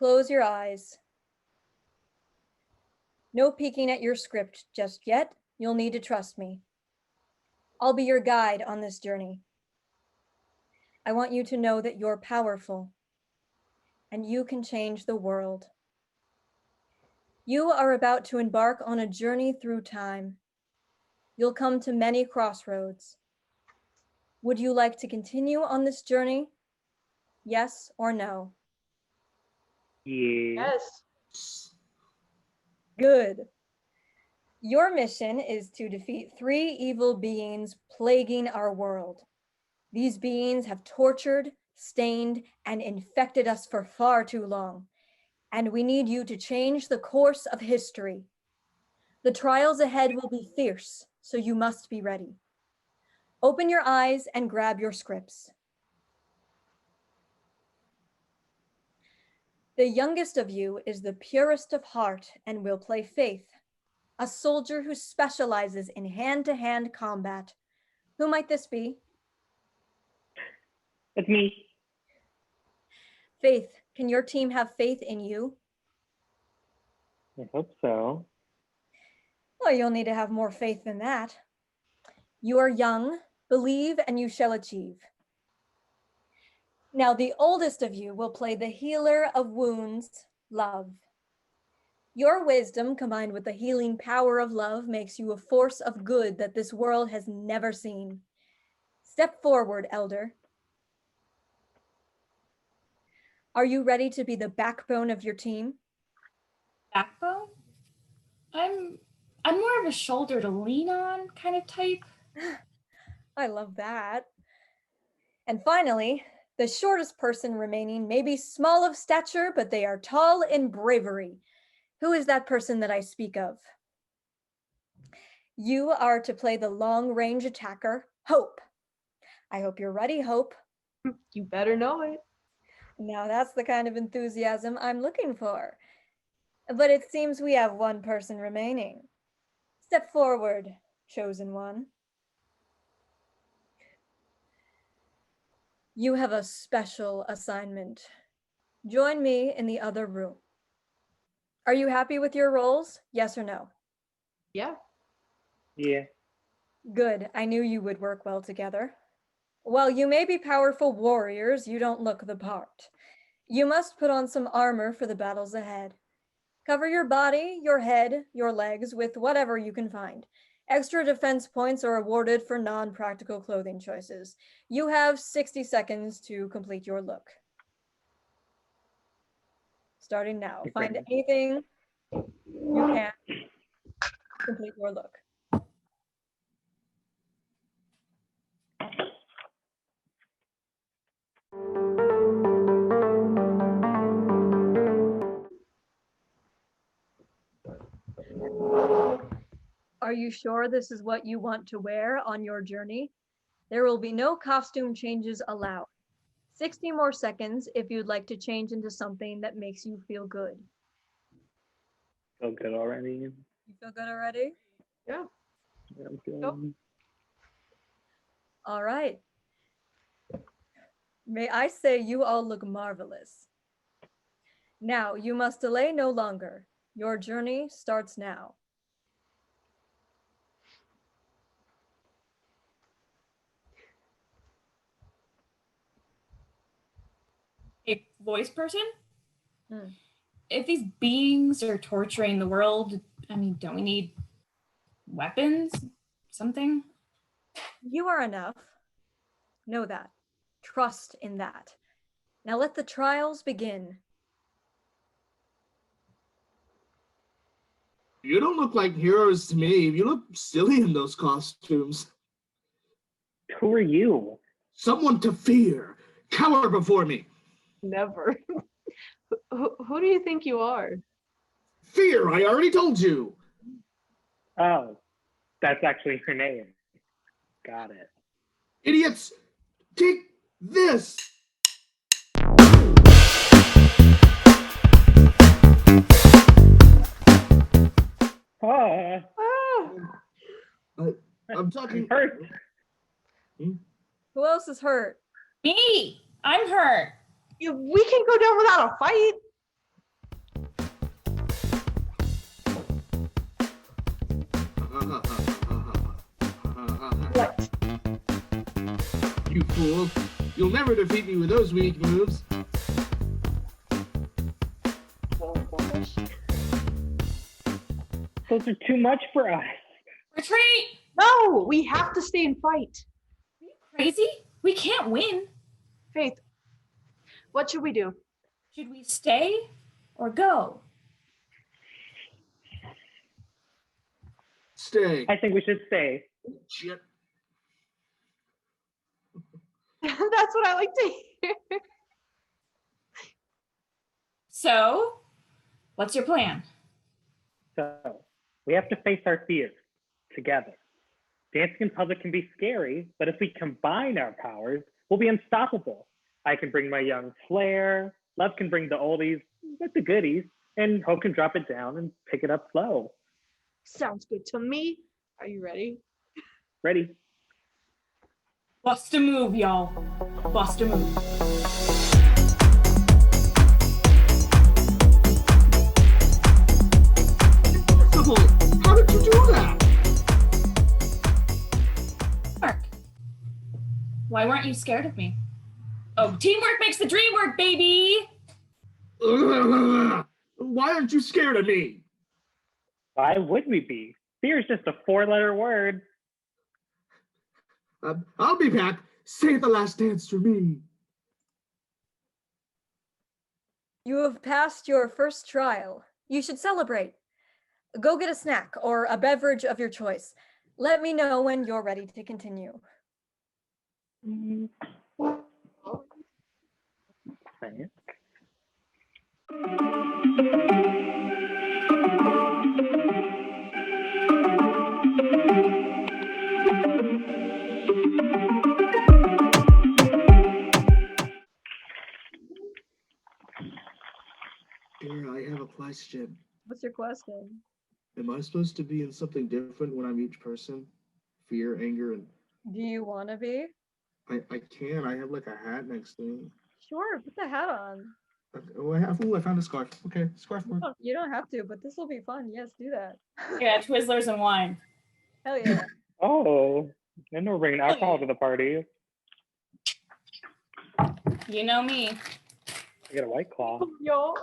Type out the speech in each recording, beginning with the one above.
Close your eyes. No peeking at your script just yet. You'll need to trust me. I'll be your guide on this journey. I want you to know that you're powerful and you can change the world. You are about to embark on a journey through time. You'll come to many crossroads. Would you like to continue on this journey? Yes or no? Yes. Good. Your mission is to defeat 3 evil beings plaguing our world. These beings have tortured, stained, and infected us for far too long, and we need you to change the course of history. The trials ahead will be fierce, so you must be ready. Open your eyes and grab your scripts. The youngest of you is the purest of heart and will play Faith, a soldier who specializes in hand-to-hand combat. Who might this be? It's me. Faith, can your team have faith in you? I hope so. Well, you'll need to have more faith than that. You are young, believe, and you shall achieve. Now, the oldest of you will play the healer of wounds, Love. Your wisdom combined with the healing power of love makes you a force of good that this world has never seen. Step forward, Elder. Are you ready to be the backbone of your team? Backbone? I'm more of a shoulder to lean on kind of type. I love that. And finally, the shortest person remaining may be small of stature, but they are tall in bravery. Who is that person that I speak of? You are to play the long-range attacker, Hope. I hope you're ready, Hope. You better know it. Now that's the kind of enthusiasm I'm looking for. But it seems we have one person remaining. Step forward, chosen one. You have a special assignment. Join me in the other room. Are you happy with your roles? Yes or no? Yeah. Yeah. Good. I knew you would work well together. While you may be powerful warriors, you don't look the part. You must put on some armor for the battles ahead. Cover your body, your head, your legs with whatever you can find. Extra defense points are awarded for non-practical clothing choices. You have 60 seconds to complete your look. Starting now. Find anything you can. Complete your look. Are you sure this is what you want to wear on your journey? There will be no costume changes allowed. 60 more seconds if you'd like to change into something that makes you feel good. Feel good already? You feel good already? Yeah. Yeah, I'm feeling... All right. May I say you all look marvelous. Now, you must delay no longer. Your journey starts now. A voice person? Hmm. If these beings are torturing the world, I mean, don't we need weapons? Something? You are enough. Know that. Trust in that. Now let the trials begin. You don't look like heroes to me. You look silly in those costumes. Who are you? Someone to fear. Cower before me. Never. Who do you think you are? Fear, I already told you. Oh, that's actually Renee. Got it. Idiots, take this. Oh, I'm talking. I'm hurt. Who else is hurt? Me! I'm hurt. We can't go down without a fight. fool. You'll never defeat me with those weak moves. Those are too much for us. Retreat! No, we have to stay and fight. Crazy? We can't win. Faith, what should we do? Should we stay or go? Stay. I think we should stay. Shit. That's what I like to hear. So, what's your plan? So we have to face our fears together. Dancing in public can be scary, but if we combine our powers, we'll be unstoppable. I can bring my young flair, Love can bring the oldies with the goodies, and Hope can drop it down and pick it up slow. Sounds good to me. Are you ready? Ready? Bust a move, y'all. Bust a move. How did you do that? Mark, why weren't you scared of me? Oh, teamwork makes the dream work, baby! Why aren't you scared of me? Why would we be? Fear is just a four-letter word. I'll be back. Say the last dance for me. You have passed your first trial. You should celebrate. Go get a snack or a beverage of your choice. Let me know when you're ready to continue. Thanks. Here, I have a question. What's your question? Am I supposed to be in something different when I'm each person? Fear, anger, and Do you want to be? I can. I have like a hat next to me. Sure, put the hat on. Oh, I found a scarf. Okay, scarf work. You don't have to, but this will be fun. Yes, do that. Yeah, Twizzlers and wine. Hell yeah. Oh, and we're bringing alcohol to the party. You know me. I get a White Claw. Yo.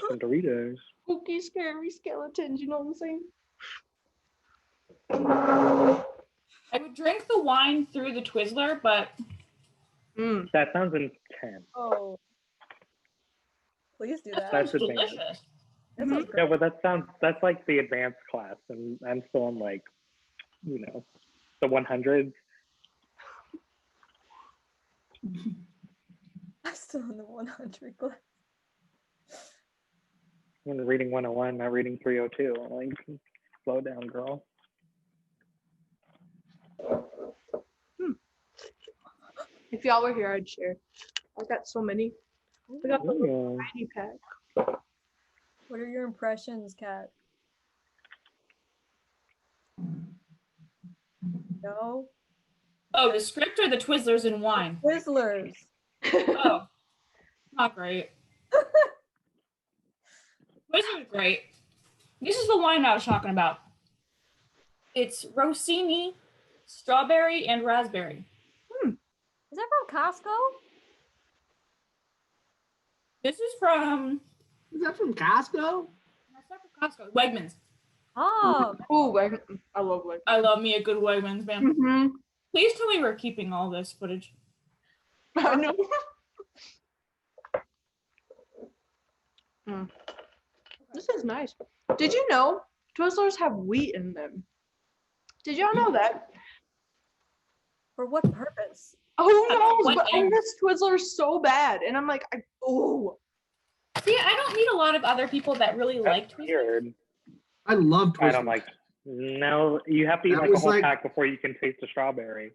Some Doritos. Spooky, scary skeletons, you know what I'm saying? I would drink the wine through the Twizzler, but That sounds intense. Oh. Please do that. That's it's advanced. delicious. That sounds Yeah, great. but that's like the advanced class, and I'm still in like, you know, the 100s. I'm still in the 100 class. I'm reading 101, not reading 302. I'm like, slow down, girl. If y'all were here, I'd share. I got so many. I got the little Yeah. tiny pack. What are your impressions, Kat? No? Oh, the script or the Twizzlers and wine? Twizzlers. Oh, not great. Twizzlers great. This is the wine I was talking about. It's Rossini, strawberry, and raspberry. Is that from Costco? This is from Is that from Costco? that's not from Costco. Wegmans. Oh, Oh, I love like. I love me a good Wegmans, man. Mm-hmm. Please tell me we're keeping all this footage. I know. This is nice. Did you know Twizzlers have wheat in them? Did y'all know that? for what purpose? Who That's knows? what But I ends. miss Twizzlers so bad, and I'm like, oh. See, I don't meet a lot of other people that really like That's Twizzlers. weird. I love Twizzlers. I don't like. No, you have to eat That like a was whole like- pack before you can taste the strawberry.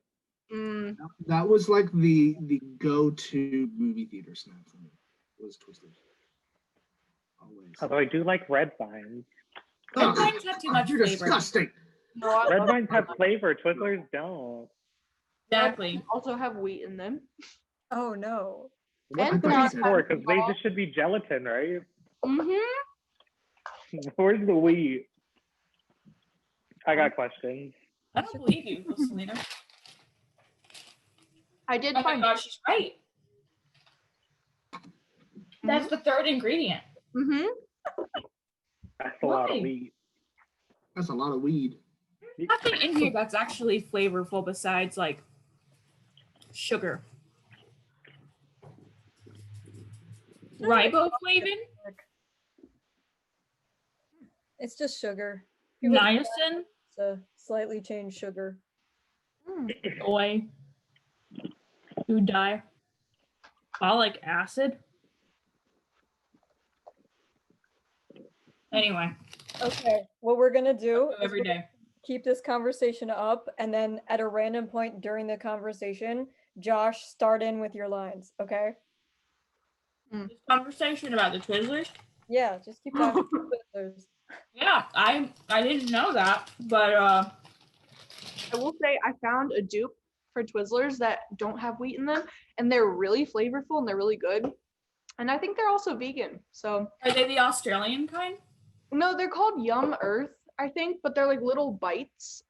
That was like the go-to movie theater snack for me. Was Twizzlers. Always. Although I do like red vines. Red Ugh, vines have too much you're flavor. disgusting. No, I Red love vines have flavor. Twizzlers don't. Exactly. also have wheat in them. Oh no. What's And the not wheat for? Because they alcohol. just should be gelatin, right? Mm-hmm. Where's the wheat? I got questions. I don't believe you, Selena. I did Oh my find. God, she's right. That's the third ingredient. Mm-hmm. That's a lot Why? of weed. That's a lot of weed. Nothing in here that's actually flavorful besides like sugar. Riboflavin, It's just sugar. People just niacin, to slightly change sugar. soy, food dye, folic acid. Anyway, Okay, what we're gonna do is every day. keep this conversation up, and then at a random point during the conversation, Josh, start in with your lines, okay? This conversation about the Twizzlers. Yeah, just keep talking. Twizzlers. Yeah, I didn't know that, but I will say I found a dupe for Twizzlers that don't have wheat in them, and they're really flavorful and they're really good. And I think they're also vegan. So are they the Australian kind? no, they're called Yum Earth, I think, but they're like little bites.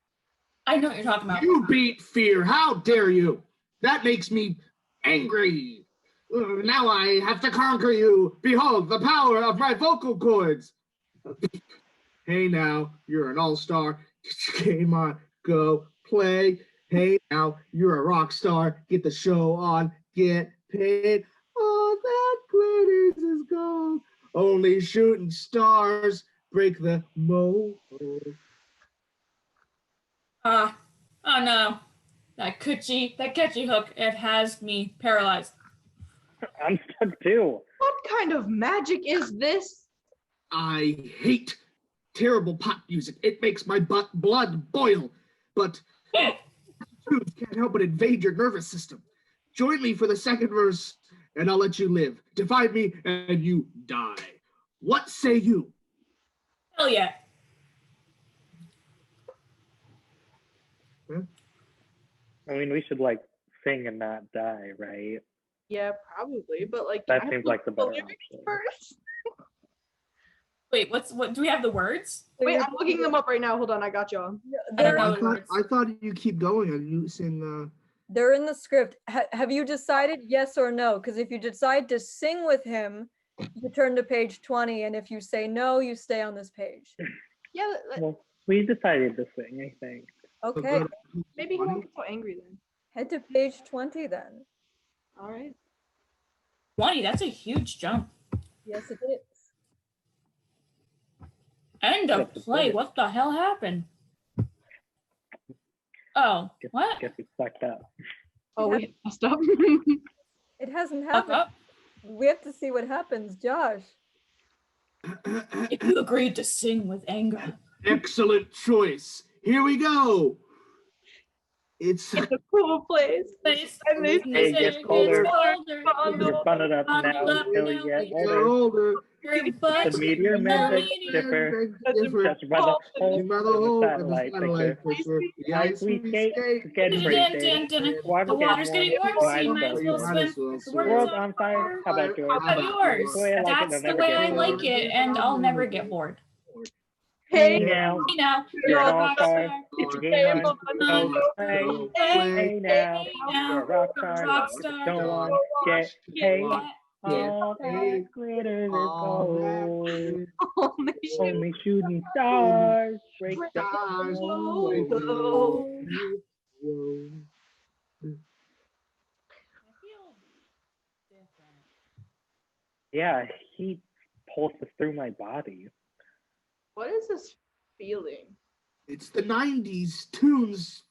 I know what you're talking about. You beat fear. How dare you? That makes me angry. Now I have to conquer you. Behold the power of my vocal cords. Hey now, you're an all-star. Game on, go play. Hey now, you're a rock star. Get the show on, get paid. All that glitters is gold. Only shooting stars break the mold. Oh no, that catchy hook, it has me paralyzed. I'm stuck too. What kind of magic is this? I hate terrible pop music. It makes my blood boil. But tunes can't help but invade your nervous system. Join me for the second verse, and I'll let you live. Defy me, and you die. What say you? Hell yeah. I mean, we should like sing and not die, right? Yeah, probably, but like That I have seems to like the look better lyrics option. first. Wait, what do we have the words? Wait, I'm looking them up right now. Hold on, I got y'all. I don't They're, know. I thought you keep going and you sing. they're in the script. Have you decided yes or no? Because if you decide to sing with him, you turn to page 20, and if you say no, you stay on this page. Yeah, Well, we decided to sing, I think. Okay, maybe he won't get so angry then. head to page 20 then. All right. 20, that's a huge jump. Yes, it is. End of That's play. it. What the hell happened? Oh, what? Guess we fucked up. Oh, we messed up. It hasn't Fuck happened. up? We have to see what happens, Josh. If you agreed to sing with anger. Excellent choice. Here we go. It's It's a cool place. And they Hey, say get colder. Bundle. You're bunning up now until you get older. The meteor men beg differ. Just by the hole in the satellite picture. The ice we skate is getting pretty big. The Water's water's getting warm. warm, so you might as well swim. The World's on fire. How about yours? How about yours? The way I like it, That's I'll the never way get I bored. like it, and I'll never get bored. Hey Hey, now, Hey now, you're an a all-star. rockstar. It's a game on. So play. Hey now, you're a rock star. Don't want get paid. All that glitters is gold. Only shooting stars break the mold. Yeah, heat pulses through my body. what is this feeling? It's the 90s tunes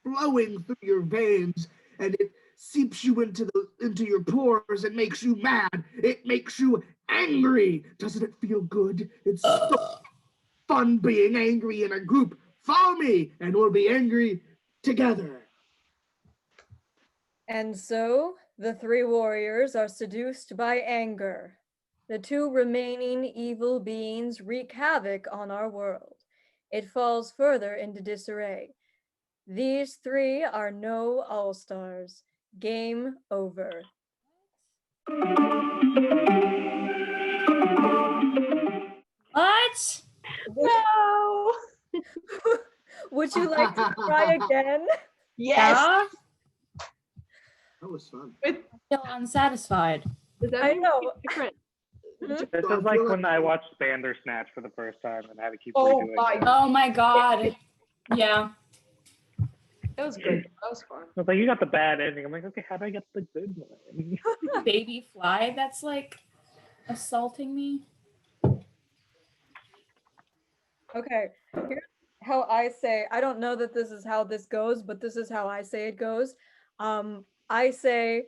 flowing through your veins, and it seeps you into your pores and makes you mad. It makes you angry. Doesn't it feel good? It's so fun being angry in a group. Follow me, and we'll be angry together. And so the three warriors are seduced by anger. The two remaining evil beings wreak havoc on our world. It falls further into disarray. These three are no all-stars. Game over. What? No. Would you like to try again? Yes. Yeah. That was fun. Still unsatisfied. Does that I mean know. different? Hmm? This I is like feel when like- I watched Bandersnatch for the first time and had to keep Oh redoing my it. Oh my god. Yeah. That was good. That was fun. I was like, you got the bad ending. I'm like, okay, how do I get the good one? Baby fly that's like assaulting me. Okay, here's how I say, I don't know that this is how this goes, but this is how I say it goes. I say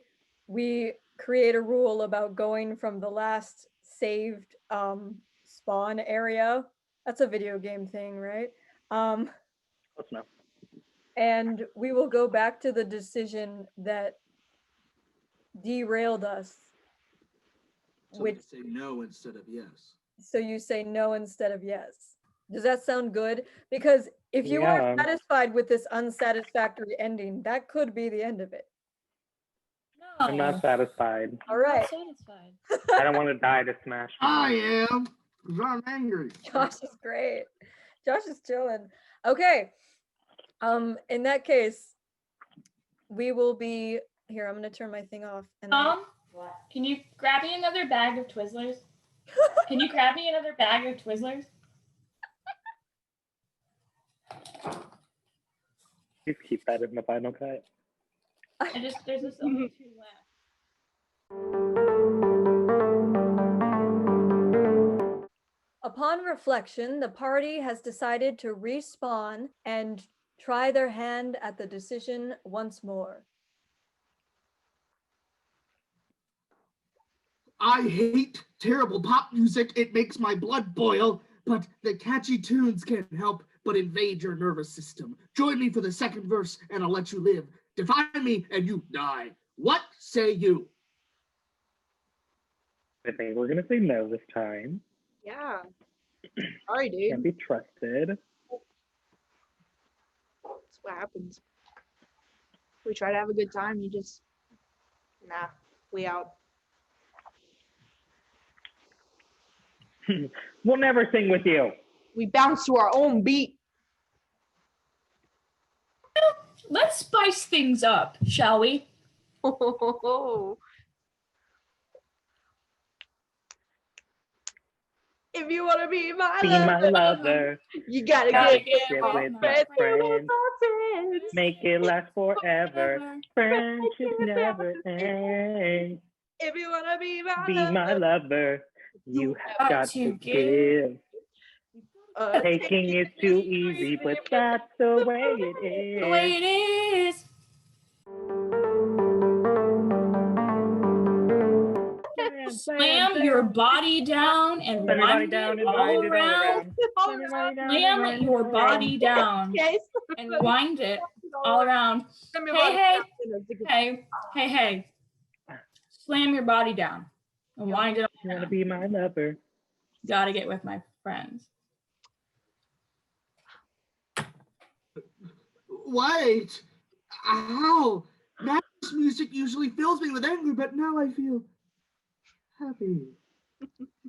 we create a rule about going from the last saved spawn area. That's a video game thing, right? Let's know. And we will go back to the decision that derailed us, So which they say no instead of yes. so you say no instead of yes. Does that sound good? Because if you aren't Yeah. satisfied with this unsatisfactory ending, that could be the end of it. No. I'm not satisfied. All right. Not satisfied. I don't want to die to Smash. I am, 'cause I'm angry. Josh is great. Josh is chilling. Okay. In that case, we will be here. I'm gonna turn my thing off. And then- Mom, can you grab me another bag of Twizzlers? Can you grab me another bag of Twizzlers? Please keep that in the final cut. There's just only 2 left. Upon reflection, the party has decided to respawn and try their hand at the decision once more. I hate terrible pop music. It makes my blood boil, but the catchy tunes can't help but invade your nervous system. Join me for the second verse and I'll let you live. Defy me and you die. What say you? I think we're gonna say no this time. Yeah. Sorry, dude. Can't be trusted. That's what happens. We try to have a good time. You just, nah, we out. We'll never sing with you. We bounce to our own beat. Let's spice things up, shall we? If you want to be my Be lover, my lover. you gotta Gotta get get Get with with my my friends. friends. Make it last forever. Friendship never ends. If you want to be my Be my lover. You have got to give. lover, Taking is too easy, but that's the way it The way is. it is. Slam your body down and Slam your body wind down it and all wind it all around. around. Slam your body down and Slam wind your it body down Okay, and wind it all around. Hey, hey. Slam your body down and wind it all You want to around. be my lover. Gotta get with my friends. Wait! Ow! Madness music usually fills me with anger, but now I feel happy.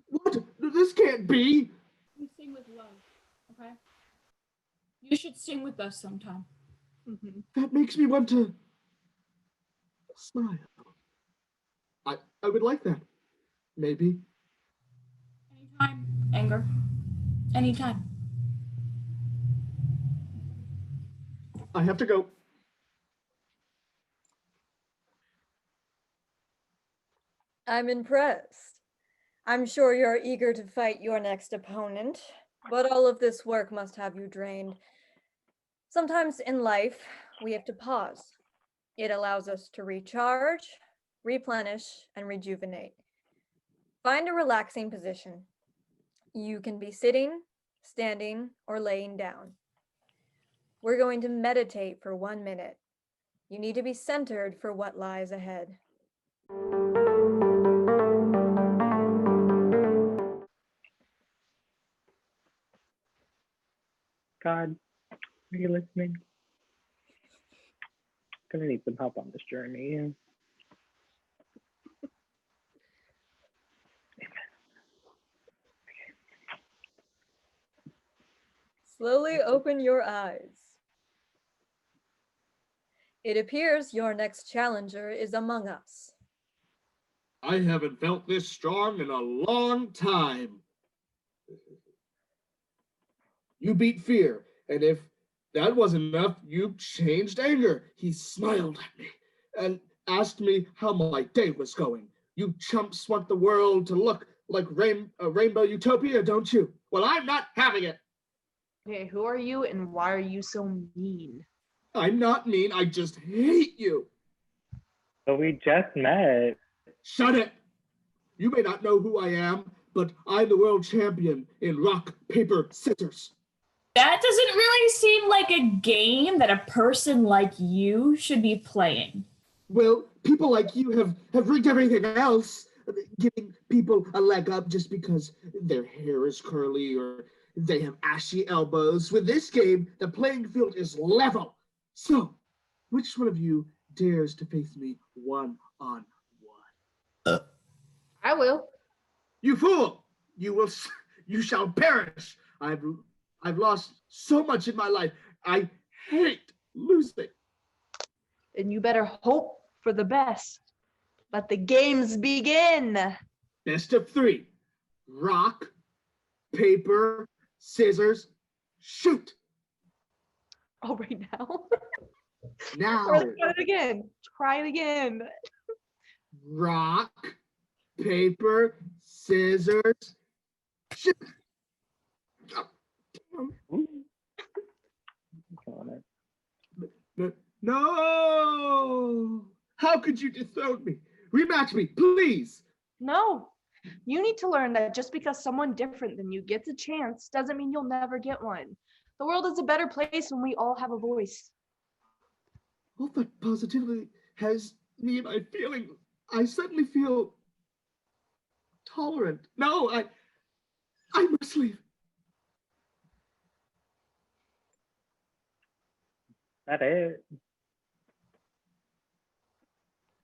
What? This can't be! We sing with love, okay? You should sing with us sometime. That makes me want to smile. I would like that. Maybe. Anytime, anger. Anytime. I have to go. I'm impressed. I'm sure you're eager to fight your next opponent, but all of this work must have you drained. Sometimes in life, we have to pause. It allows us to recharge, replenish, and rejuvenate. Find a relaxing position. You can be sitting, standing, or laying down. We're going to meditate for 1 minute. You need to be centered for what lies ahead. God, are you listening? Gonna need some help on this journey. Slowly open your eyes. It appears your next challenger is among us. I haven't felt this strong in a long time. You beat fear, and if that wasn't enough, you changed anger. He smiled at me and asked me how my day was going. You chumps want the world to look like a rainbow utopia, don't you? Well, I'm not having it. Okay, who are you and why are you so mean? I'm not mean, I just hate you. But we just met. Shut it! You may not know who I am, but I'm the world champion in rock, paper, scissors. That doesn't really seem like a game that a person like you should be playing. Well, people like you have rigged everything else, giving people a leg up just because their hair is curly or they have ashy elbows. With this game, the playing field is level. So, which one of you dares to face me one-on-one? I will. You fool! You shall perish. I've lost so much in my life. I hate losing. Then you better hope for the best. Let the games begin. Best of 3. Rock, paper, scissors, shoot. Oh, right now? Now. Or let's try it again. Try it again. Rock, paper, scissors, shoot. No! How could you dethrone me? Rematch me, please. No. You need to learn that just because someone different than you gets a chance doesn't mean you'll never get one. The world is a better place when we all have a voice. All that positively has me and I suddenly feel tolerant. No, I must leave. That it.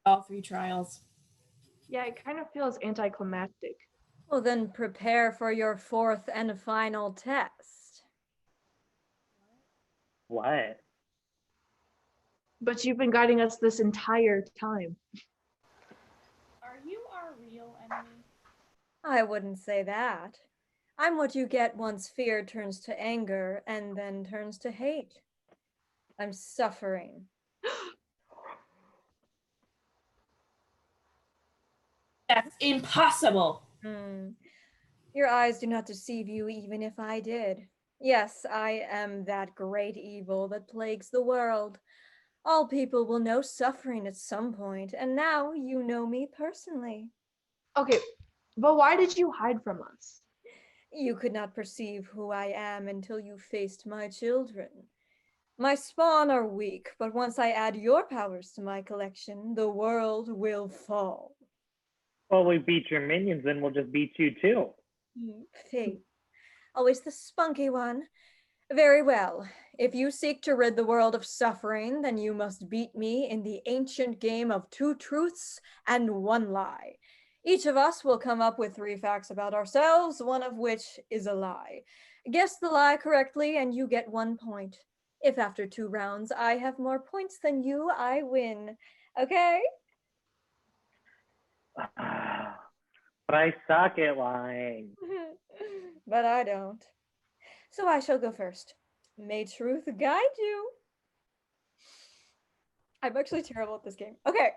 All 3 trials. Yeah, it kind of feels anticlimactic. Well, then prepare for your 4th and final test. What? But you've been guiding us this entire time. Are you our real enemy? I wouldn't say that. I'm what you get once fear turns to anger and then turns to hate. I'm suffering. That's impossible. Your eyes do not deceive you even if I did. Yes, I am that great evil that plagues the world. All people will know suffering at some point, and now you know me personally. Okay, but why did you hide from us? You could not perceive who I am until you faced my children. My spawn are weak, but once I add your powers to my collection, the world will fall. Well, we beat your minions, then we'll just beat you too. Fate. Always the spunky one. Very well. If you seek to rid the world of suffering, then you must beat me in the ancient game of 2 truths and 1 lie. Each of us will come up with 3 facts about ourselves, one of which is a lie. Guess the lie correctly and you get 1 point. If after 2 rounds I have more points than you, I win. Okay? But I suck at lying. But I don't. So I shall go first. May truth guide you. I'm actually terrible at this game. Okay.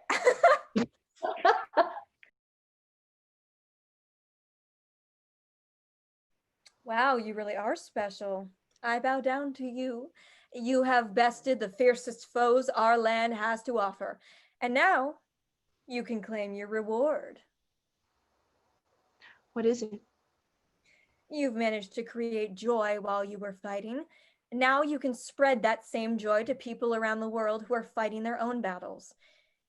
Wow, you really are special. I bow down to you. You have bested the fiercest foes our land has to offer. And now you can claim your reward. What is it? You've managed to create joy while you were fighting. Now you can spread that same joy to people around the world who are fighting their own battles.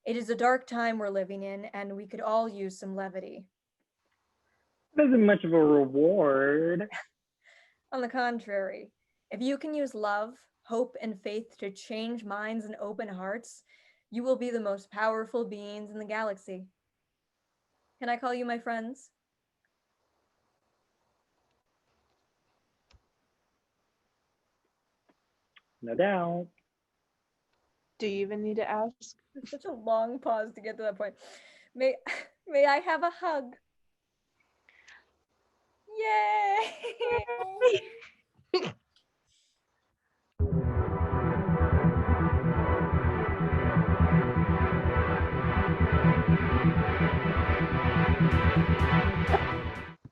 It is a dark time we're living in, and we could all use some levity. It isn't much of a reward. On the contrary, if you can use love, hope, and faith to change minds and open hearts, you will be the most powerful beings in the galaxy. Can I call you my friends? No doubt. Do you even need to ask? It's such a long pause to get to that point. May may I have a hug? Yay!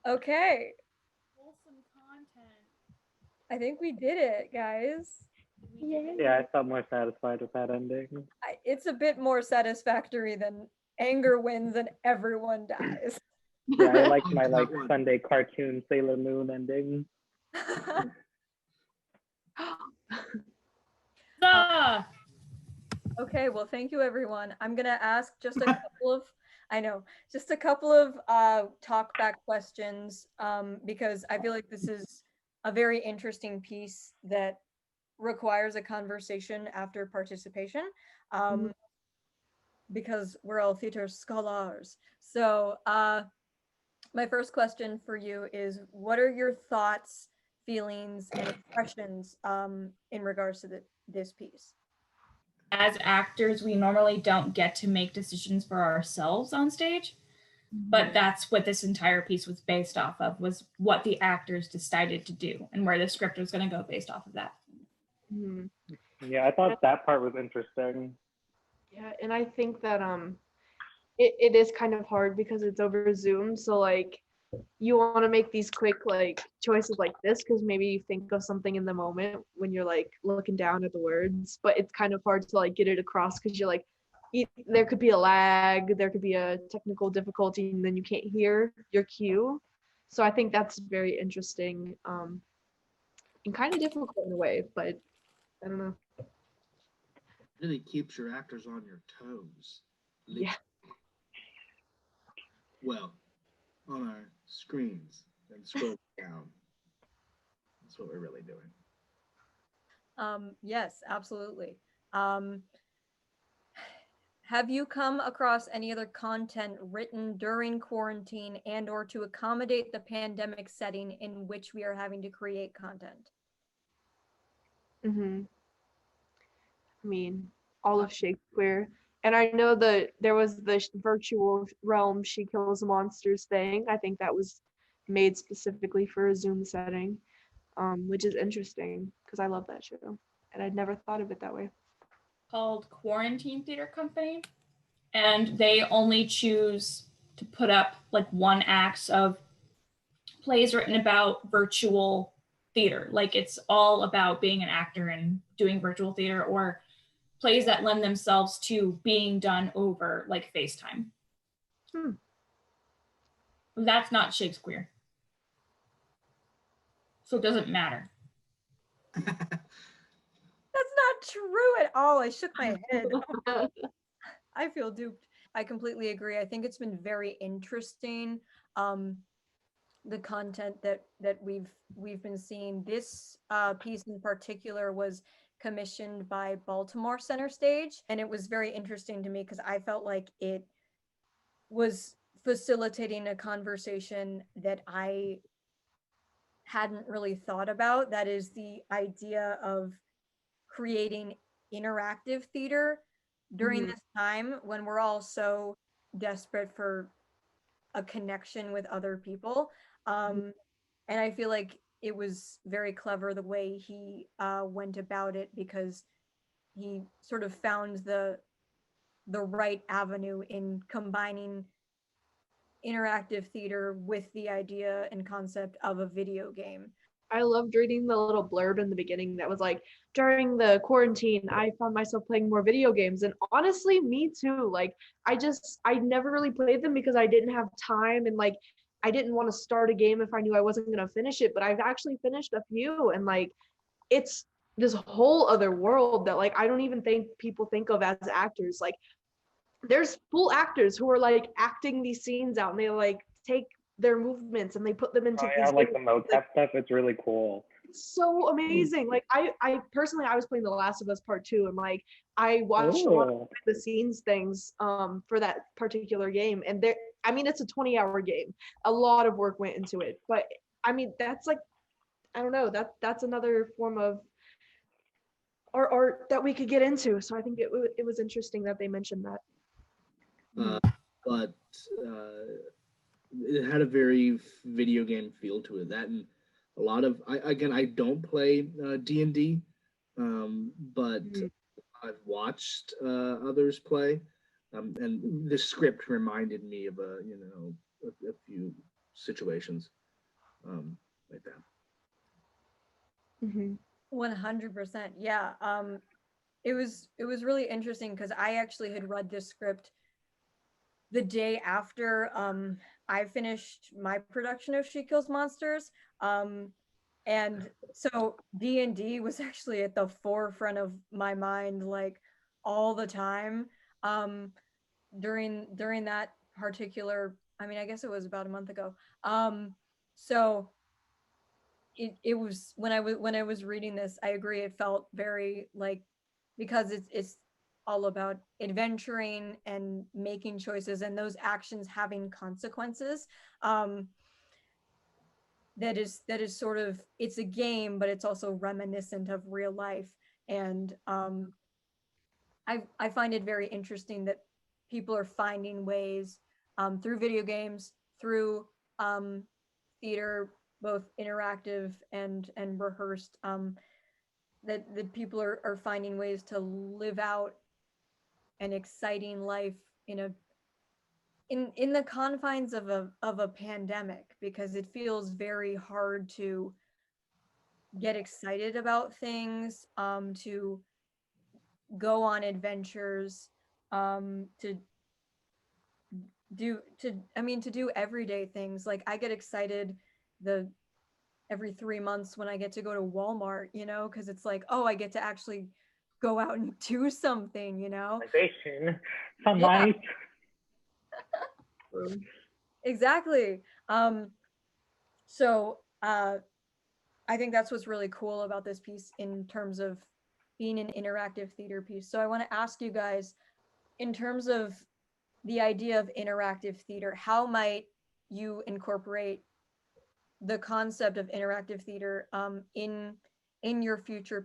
Okay, Wholesome content. I think we did it, guys. Yeah, I felt more satisfied with that ending. It's a bit more satisfactory than anger wins and everyone dies. Yeah, I like my That one. Sunday cartoon Sailor Moon ending. Ah, Okay, well, thank you, everyone. I'm gonna ask just a couple of, just a couple of talk back questions because I feel like this is a very interesting piece that requires a conversation after participation because we're all theater scholars. So my first question for you is, what are your thoughts, feelings, and impressions in regards to this piece? as actors, we normally don't get to make decisions for ourselves on stage, but that's what this entire piece was based off of, was what the actors decided to do and where the script was going to go based off of that. Mhm. Yeah, I thought that part was interesting. Yeah, and I think that it is kind of hard because it's over Zoom, so like you want to make these quick like choices like this because maybe you think of something in the moment when you're like looking down at the words, but it's kind of hard to like get it across because you're like there could be a lag, there could be a technical difficulty, and then you can't hear your cue. So I think that's very interesting and kind of difficult in a way, but I don't know. Really keeps your actors on your toes. Yeah. Well, on our screens and scroll down. That's what we're really doing. Yes, absolutely. Have you come across any other content written during quarantine and or to accommodate the pandemic setting in which we are having to create content? I mean, all of Shakesqueer. And I know that there was the virtual realm She Kills Monsters thing. I think that was made specifically for a Zoom setting, which is interesting because I love that show. And I'd never thought of it that way. Called Quarantine Theater Company, and they only choose to put up like one act of plays written about virtual theater. Like it's all about being an actor and doing virtual theater, or plays that lend themselves to being done over like FaceTime. That's not Shakesqueer. So it doesn't matter. That's not true at all. I shook my head. I feel duped. I completely agree. I think it's been very interesting. The content that we've been seeing. This piece in particular was commissioned by Baltimore Center Stage, and it was very interesting to me because I felt like it was facilitating a conversation that I hadn't really thought about. That is the idea of creating interactive theater during this time when we're all so desperate for a connection with other people. And I feel like it was very clever the way he went about it because he sort of found the right avenue in combining interactive theater with the idea and concept of a video game. I loved reading the little blurb in the beginning that was like, during the quarantine, I found myself playing more video games. And honestly, me too. Like, I never really played them because I didn't have time and like, I didn't want to start a game if I knew I wasn't going to finish it. But I've actually finished a few and like, it's this whole other world that like, I don't even think people think of as actors. Like, there's full actors who are like acting these scenes out and they like take their movements and they put them into these like the mocap stuff. It's really cool. It's so amazing. Like I personally, I was playing The Last of Us Part 2 and like I watched a lot of the scenes things for that particular game. And there, I mean, it's a 20-hour game. A lot of work went into it. But I mean, that's like, I don't know, that's another form of or that we could get into. So I think it was interesting that they mentioned that. But it had a very video game feel to it. That and a lot of I don't play D&D, but I've watched others play, and the script reminded me of a few situations like that. 100%. Yeah. It was really interesting because I actually had read this script the day after I finished my production of She Kills Monsters. And so D&D was actually at the forefront of my mind, like all the time. During that particular, I mean, I guess it was about a month ago. So it was when I was reading this, I agree, it felt very like, because it's all about adventuring and making choices and those actions having consequences. That is sort of, it's a game, but it's also reminiscent of real life. And I find it very interesting that people are finding ways through video games, through theater, both interactive and rehearsed, that people are finding ways to live out an exciting life in the confines of a pandemic, because it feels very hard to get excited about things, to go on adventures, to do everyday things. Like I get excited every 3 months when I get to go to Walmart, because it's like, oh, I get to actually go out and do something, Sunlight. Yeah. Exactly. So I think that's what's really cool about this piece in terms of being an interactive theater piece. So I want to ask you guys, in terms of the idea of interactive theater, how might you incorporate the concept of interactive theater in your future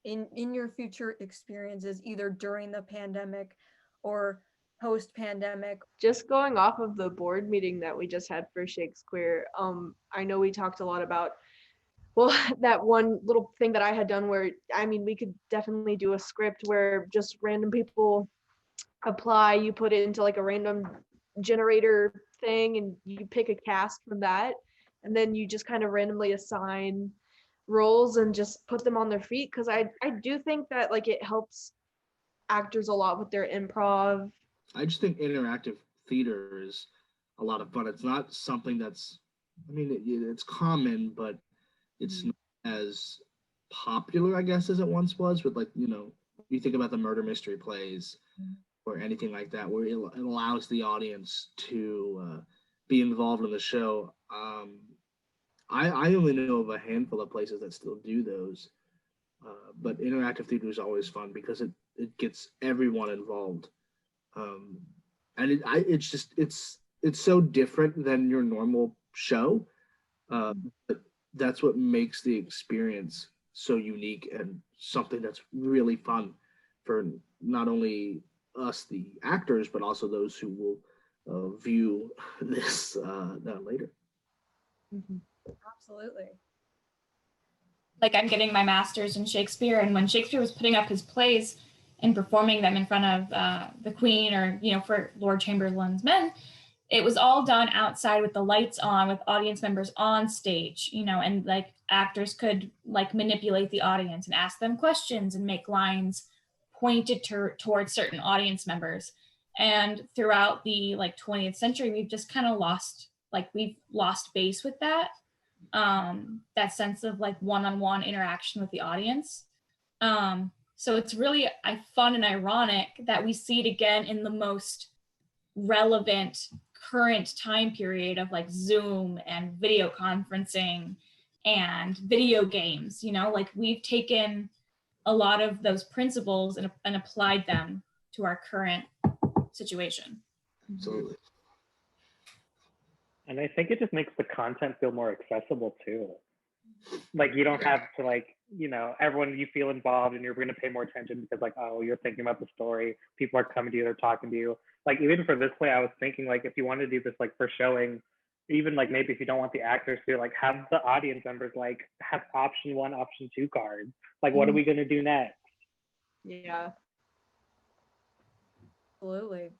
in your future experiences, either during the pandemic or post-pandemic? Just going off of the board meeting that we just had for Shakesqueer, I know we talked a lot about, well, that one little thing that I had done where, I mean, we could definitely do a script where just random people apply, you put it into like a random generator thing and you pick a cast from that, and then you just kind of randomly assign roles and just put them on their feet, because I do think that like it helps actors a lot with their improv. I just think interactive theater is a lot of fun. It's not something that's, I mean, it's common, but it's not as popular, I guess, as it once was. With like, you think about the murder mystery plays or anything like that, where it allows the audience to be involved in the show. I only know of a handful of places that still do those, but interactive theater is always fun because it gets everyone involved, and it's so different than your normal show, but that's what makes the experience so unique and something that's really fun for not only us, the actors, but also those who will view this later. Absolutely. Like I'm getting my master's in Shakespeare, and when Shakespeare was putting up his plays and performing them in front of the Queen, or for Lord Chamberlain's men, it was all done outside with the lights on, with audience members on stage, and like actors could like manipulate the audience and ask them questions and make lines pointed towards certain audience members. And throughout the like 20th century, we've just kind of lost base with that. That sense of like one-on-one interaction with the audience. So it's really fun and ironic that we see it again in the most relevant current time period of like Zoom and video conferencing and video games. Like we've taken a lot of those principles and applied them to our current situation. Absolutely. And I think it just makes the content feel more accessible too. Like you don't have to like, you know, everyone you feel involved and you're going to pay more attention because like, oh, you're thinking about the story. People are coming to you, they're talking to you. Like even for this play, I was thinking like if you want to do this like for showing, even like maybe if you don't want the actors to like have the audience members like have option 1, option 2 cards. Like what are we going to do next? Yeah. Absolutely.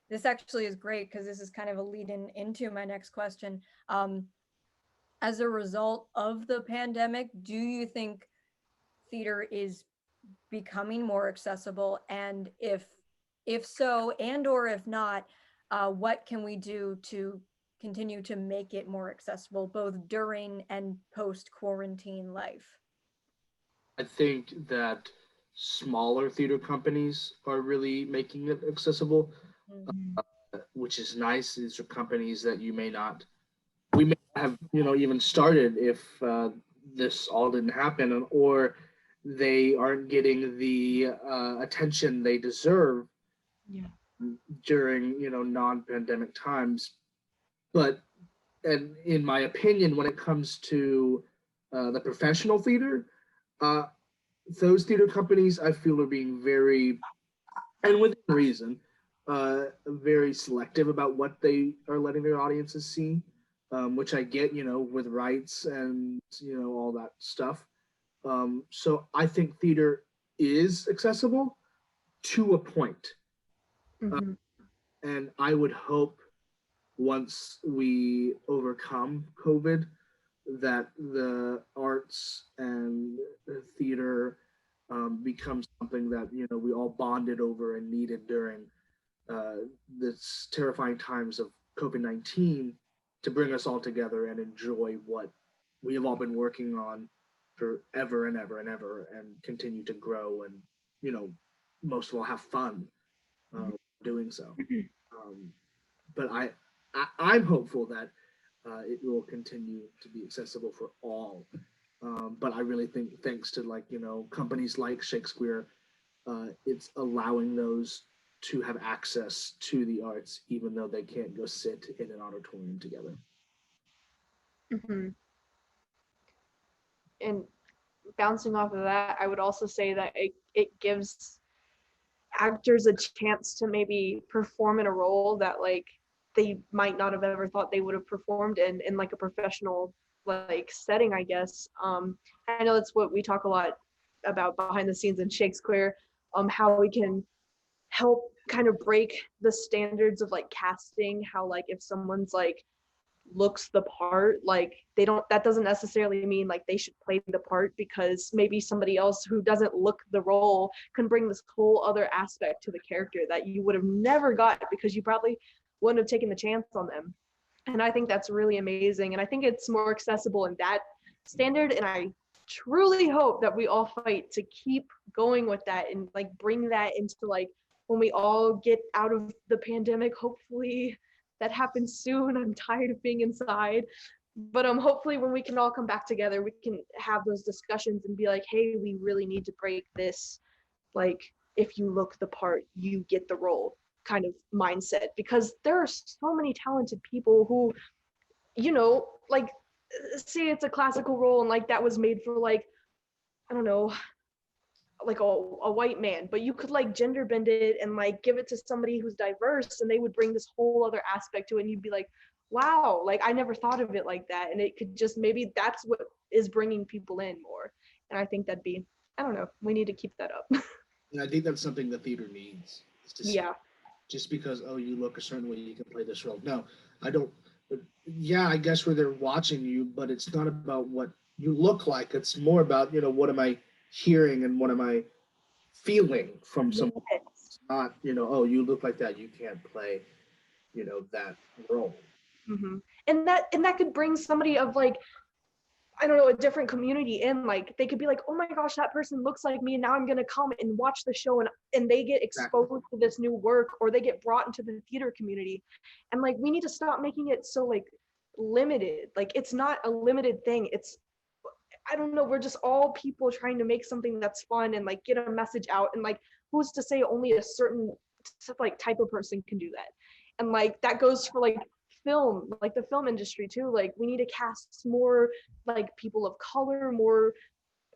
This actually is great because this is kind of a lead in into my next question. As a result of the pandemic, do you think theater is becoming more accessible? And if so, and or if not, what can we do to continue to make it more accessible, both during and post quarantine life? I think that smaller theater companies are really making it accessible, which is nice. These are companies that we may have, you know, even started if this all didn't happen, or they aren't getting the attention they deserve during, you know, non-pandemic times. But, and in my opinion, when it comes to the professional theater, those theater companies I feel are being very, and within reason, very selective about what they are letting their audiences see, which I get, you know, with rights and, you know, all that stuff. So I think theater is accessible to a point. And I would hope once we overcome COVID that the arts and the theater becomes something that, you know, we all bonded over and needed during this terrifying times of COVID-19 to bring us all together and enjoy what we have all been working on forever and ever and ever, and continue to grow and, you know, most of all have fun doing so. But I'm hopeful that it will continue to be accessible for all. But I really think thanks to, like, you know, companies like Shakesqueer, it's allowing those to have access to the arts, even though they can't go sit in an auditorium together. And bouncing off of that, I would also say that it gives actors a chance to maybe perform in a role that like they might not have ever thought they would have performed in like a professional like setting, I guess. I know that's what we talk a lot about behind the scenes in Shakesqueer, how we can help kind of break the standards of like casting, how like if someone's like looks the part, like that doesn't necessarily mean like they should play the part, because maybe somebody else who doesn't look the role can bring this whole other aspect to the character that you would have never got because you probably wouldn't have taken the chance on them. And I think that's really amazing, and I think it's more accessible in that standard, and I truly hope that we all fight to keep going with that and like bring that into like when we all get out of the pandemic. Hopefully that happens soon. I'm tired of being inside. But hopefully when we can all come back together, we can have those discussions and be like, hey, we really need to break this, like, if you look the part, you get the role kind of mindset. Because there are so many talented people who, you know, like, say it's a classical role and like that was made for like, I don't know, like a white man, but you could like gender bend it and like give it to somebody who's diverse, and they would bring this whole other aspect to it, and you'd be like, wow, like I never thought of it like that. And it could just, maybe that's what is bringing people in more. And I think that'd be, I don't know, we need to keep that up. And I think that's something the theater needs. Yeah. Just because, oh, you look a certain way, you can play this role. No, I don't. Yeah, I guess where they're watching you, but it's not about what you look like. It's more about, you know, what am I hearing and what am I feeling from someone. It's not, you know, oh, you look like that, you can't play, you know, that role. And that could bring somebody of like, I don't know, a different community in. Like they could be like, oh my gosh, that person looks like me, and now I'm gonna come and watch the show, and they get exposed to this new work, or they get brought into the theater community. And like we need to stop making it so like limited. Like it's not a limited thing. It's, I don't know, we're just all people trying to make something that's fun and like get a message out, and like who's to say only a certain like type of person can do that. And like that goes for like film, like the film industry too. Like we need to cast more like people of color, more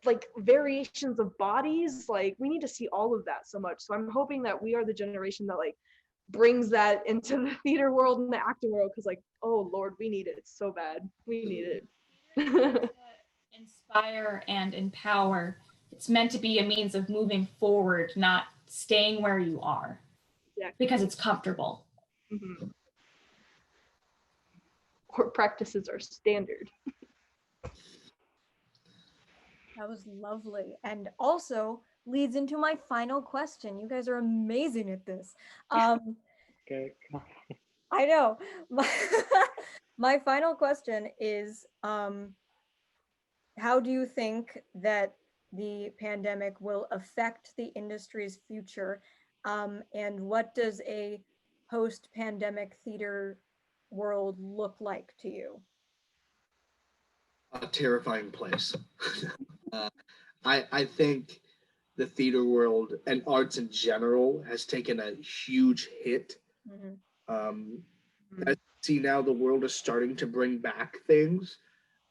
like variations of bodies. Like we need to see all of that so much. So I'm hoping that we are the generation that like brings that into the theater world and the acting world, because like, oh Lord, we need it so bad. We need it. To inspire and empower. It's meant to be a means of moving forward, not staying where you are. Exactly. Because it's comfortable. Mm-hmm. Or practices are standard. That was lovely. And also leads into my final question. You guys are amazing at this. Okay. I know. My final question is, how do you think that the pandemic will affect the industry's future? And what does a post-pandemic theater world look like to you? A terrifying place. I think the theater world and arts in general has taken a huge hit. I see now the world is starting to bring back things,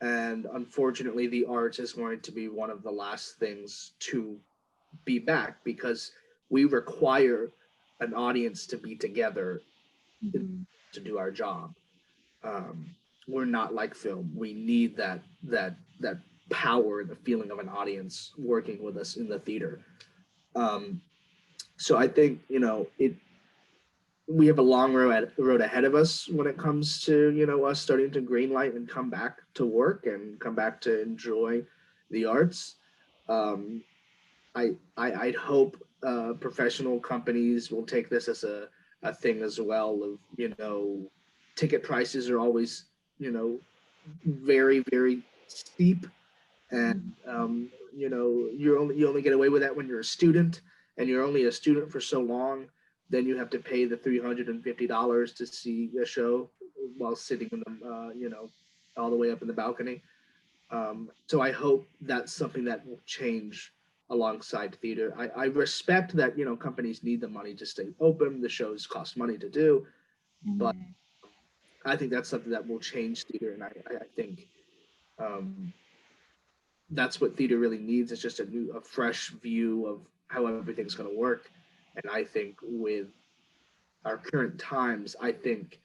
and unfortunately the arts is going to be one of the last things to be back, because we require an audience to be together to do our job. We're not like film. We need that power, the feeling of an audience working with us in the theater. So I think, you know, we have a long road ahead of us when it comes to, you know, us starting to greenlight and come back to work and come back to enjoy the arts. I'd hope professional companies will take this as a thing as well. Of, you know, ticket prices are always, you know, very, very steep, and you know, you only get away with that when you're a student, and you're only a student for so long. Then you have to pay the $350 to see a show while sitting in the you know, all the way up in the balcony. So I hope that's something that will change alongside theater. I respect that, you know, companies need the money to stay open. The shows cost money to do, but I think that's something that will change theater. And I think that's what theater really needs. It's just a fresh view of how everything's going to work. And I think with our current times, I think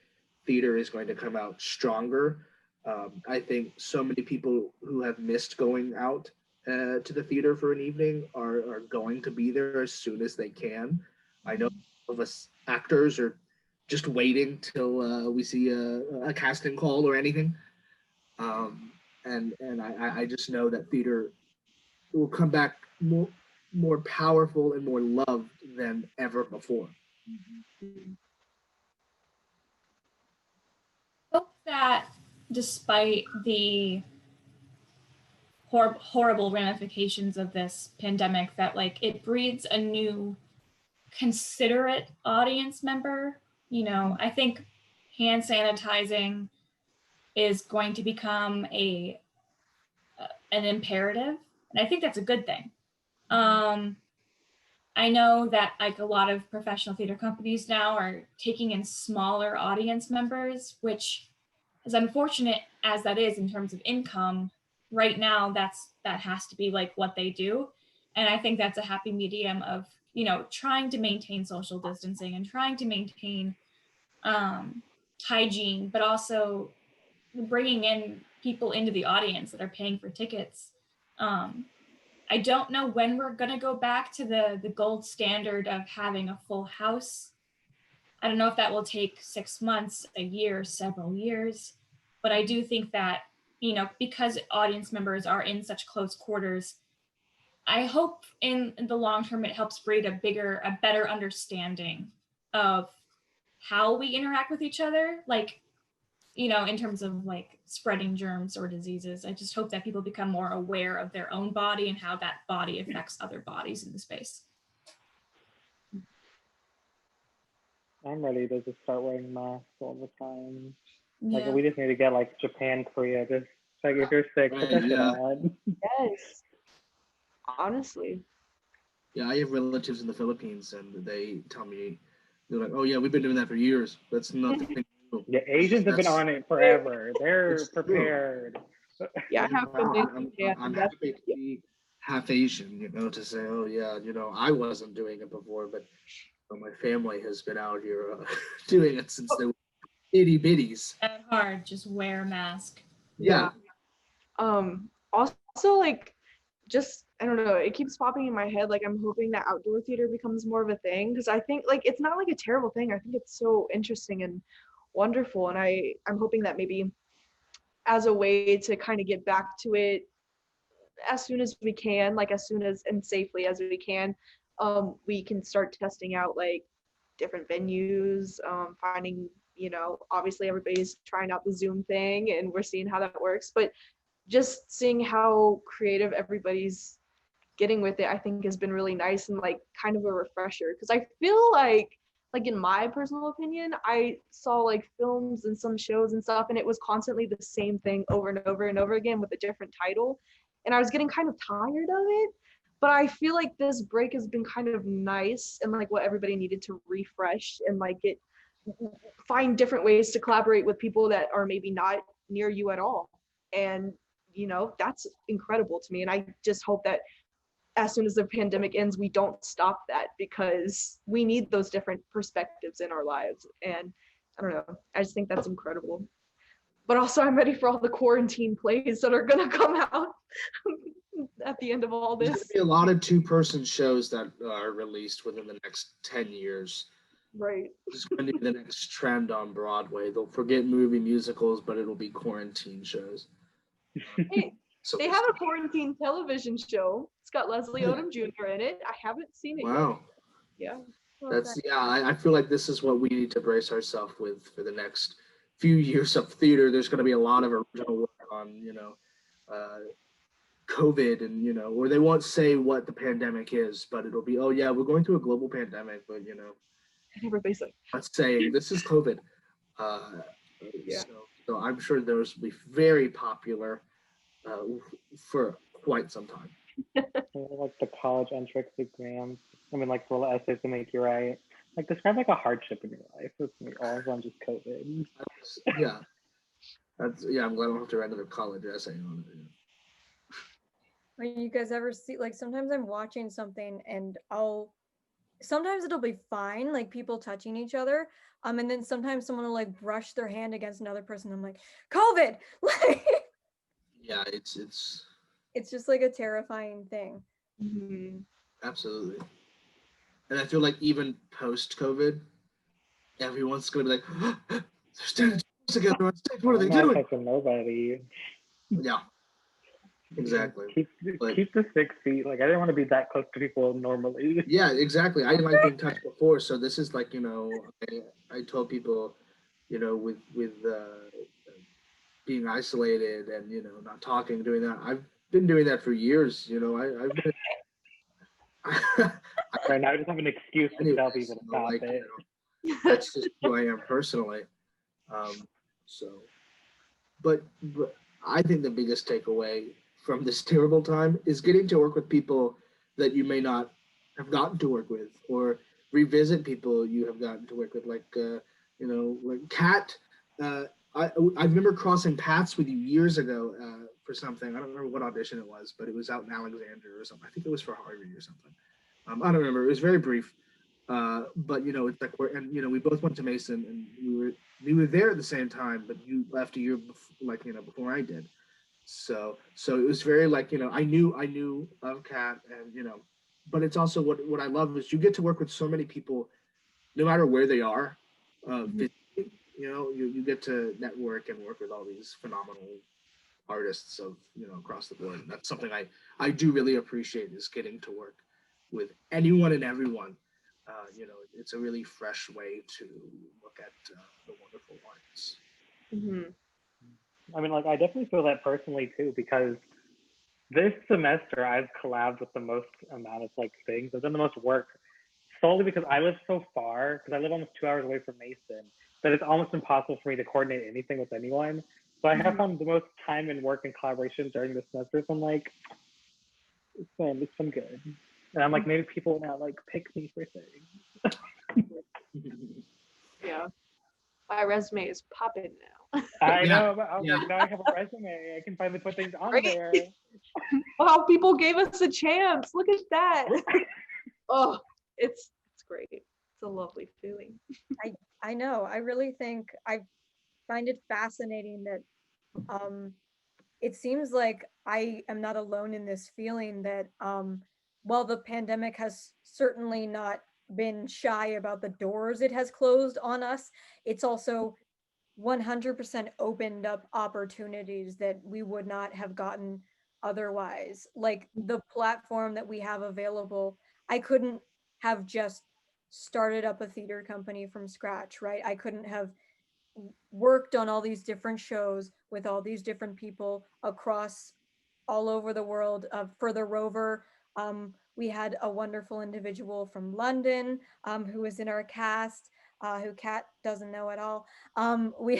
theater is going to come out stronger. I think so many people who have missed going out to the theater for an evening are going to be there as soon as they can. I know of us actors are just waiting till we see a casting call or anything. And I just know that theater will come back more powerful and more loved than ever before. Hope that despite the horrible ramifications of this pandemic, that like it breeds a new considerate audience member. You know, I think hand sanitizing is going to become an imperative, and I think that's a good thing. I know that like a lot of professional theater companies now are taking in smaller audience members, which, as unfortunate as that is in terms of income, right now that has to be like what they do. And I think that's a happy medium of, you know, trying to maintain social distancing and trying to maintain hygiene, but also bringing in people into the audience that are paying for tickets. I don't know when we're going to go back to the gold standard of having a full house. I don't know if that will take 6 months, a year, several years, but I do think that, you know, because audience members are in such close quarters, I hope in the long term it helps breed a better understanding of how we interact with each other. Like, you know, in terms of like spreading germs or diseases. I just hope that people become more aware of their own body and how that body affects other bodies in the space. I'm ready to just start wearing masks all the time. Yeah. Like we just need to get like Japan, Korea. Just like if you're sick, put that shit on. Yes. Honestly. Yeah, I have relatives in the Philippines, and they tell me, they're like, "Oh yeah, we've been doing that for years. That's nothing Yeah, Asians have been That's- on it forever. They're It's true. prepared. Yeah, I have been I'm and that's happy to be half Asian, to say, oh yeah, I wasn't doing it before, but my family has been out here doing it since they were itty bitties. That hard, just wear a mask. Yeah. Also, like, just I don't know, it keeps popping in my head, like I'm hoping that outdoor theater becomes more of a thing, because I think like it's not like a terrible thing. I think it's so interesting and wonderful, and I'm hoping that maybe as a way to kind of get back to it as soon as we can, like as soon as and safely as we can, we can start testing out like different venues, finding, obviously everybody's trying out the Zoom thing and we're seeing how that works, but just seeing how creative everybody's getting with it, I think has been really nice and like kind of a refresher, because I feel like in my personal opinion, I saw like films and some shows and stuff, and it was constantly the same thing over and over and over again with a different title, and I was getting kind of tired of it. But I feel like this break has been kind of nice and like what everybody needed to refresh and like find different ways to collaborate with people that are maybe not near you at all. And that's incredible to me, and I just hope that as soon as the pandemic ends, we don't stop that, because we need those different perspectives in our lives. And I don't know, I just think that's incredible. But also I'm ready for all the quarantine plays that are gonna come out at the end of all There's this. going to be a lot of two-person shows that are released within the next 10 years. Right. This is going to be the next trend on Broadway. They'll forget movie musicals, but it'll be quarantine shows. Hey, So they have a quarantine television show. It's got Leslie Odom Jr. in it. I haven't seen it wow. yet. Yeah. That's I feel like this is what we need to brace ourselves with for the next few years of theater. There's going to be a lot of original work on, COVID and, or they won't say what the pandemic is, but it'll be, oh yeah, we're going through a global pandemic, but And everybody's like, not saying this is COVID. Yeah. So I'm sure those will be very popular for quite some time. Like the college entrance exams. I mean, like little essays to make you write. Like describe like a hardship in your life. It's all on just COVID. Yeah. I'm glad I don't have to write another college essay on it. Or you guys ever see, like sometimes I'm watching something and sometimes it'll be fine, like people touching each other. And then sometimes someone will like brush their hand against another person. I'm like, COVID! Like Yeah, it's just like a terrifying thing. mm-hmm. absolutely. And I feel like even post-COVID, everyone's gonna be like, they're standing together on stage. What are they I'm not doing? touching nobody. Yeah, exactly. Keep the 6 feet. Like I didn't want to be that close to people normally. Yeah, exactly. I didn't like being touched before, so this is like, I told people, with being isolated and not talking, doing that. I've been doing that for years. I've been. Right now, I just have an excuse to tell people to stop it. That's just who I am personally. But I think the biggest takeaway from this terrible time is getting to work with people that you may not have gotten to work with, or revisit people you have gotten to work with, like like Kat. I remember crossing paths with you years ago for something. I don't remember what audition it was, but it was out in Alexandria or something. I think it was for Harvard or something. I don't remember. It was very brief. But it's like we both went to Mason, and we were there at the same time, but you left a year before I did. So it was very like I knew of Kat, and but it's also what I love is you get to work with so many people, no matter where they are. Physically, you get to network and work with all these phenomenal artists of across the board. And that's something I do really appreciate, is getting to work with anyone and everyone. It's a really fresh way to look at the wonderful arts. Mm-hmm. I mean, like I definitely feel that personally too, because this semester I've collabed with the most amount of like things. I've done the most work solely because I live so far, because I live almost 2 hours away from Mason, that it's almost impossible for me to coordinate anything with anyone. So I have found the most time and work and collaboration during this semester. So I'm like, it's been good. And I'm like, maybe people will now like pick me for things. Yeah. my resume is popping now. I Yeah, know, but yeah. now I have a resume. I can finally put things on Great. there. Wow, people gave us a chance. Look at that. Oh, it's great. It's a lovely feeling. I know. I really think I find it fascinating that it seems like I am not alone in this feeling that while the pandemic has certainly not been shy about the doors it has closed on us, it's also 100% opened up opportunities that we would not have gotten otherwise. Like the platform that we have available, I couldn't have just started up a theater company from scratch, right? I couldn't have worked on all these different shows with all these different people across all over the world. For the Rover, we had a wonderful individual from London who was in our cast, who Kat doesn't know at all. We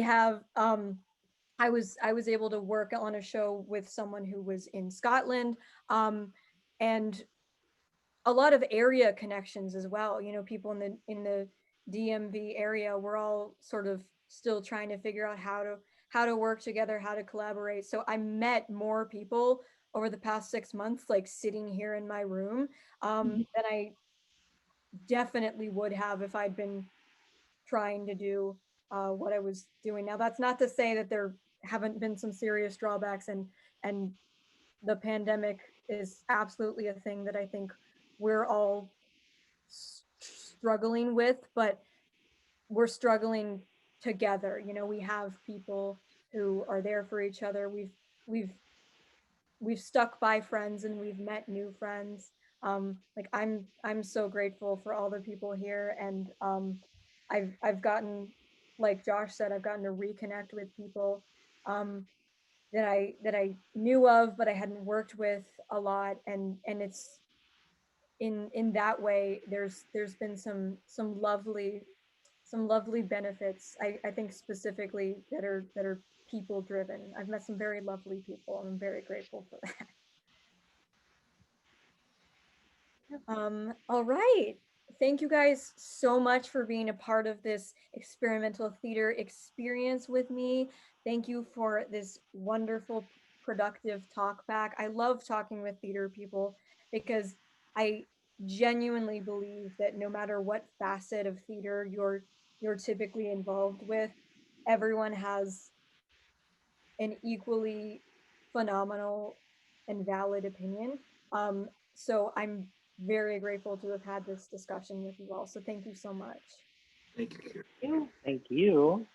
have I was able to work on a show with someone who was in Scotland, and a lot of area connections as well. You know, people in the DMV area, we're all sort of still trying to figure out how to work together, how to collaborate. So I met more people over the past 6 months, like sitting here in my room, than I definitely would have if I'd been trying to do what I was doing. Now, that's not to say that there haven't been some serious drawbacks, and the pandemic is absolutely a thing that I think we're all struggling with, but we're struggling together. You know, we have people who are there for each other. We've stuck by friends and we've met new friends. Like I'm so grateful for all the people here, and I've gotten, like Josh said, I've gotten to reconnect with people that I knew of but I hadn't worked with a lot, and it's in that way there's been some lovely benefits. I think specifically that are people driven. I've met some very lovely people and I'm very grateful for that. All right. Thank you guys so much for being a part of this experimental theater experience with me. Thank you for this wonderful, productive talk back. I love talking with theater people because I genuinely believe that no matter what facet of theater you're typically involved with, everyone has an equally phenomenal and valid opinion. So I'm very grateful to have had this discussion with you all. So thank you so much. Thank you. Thank you.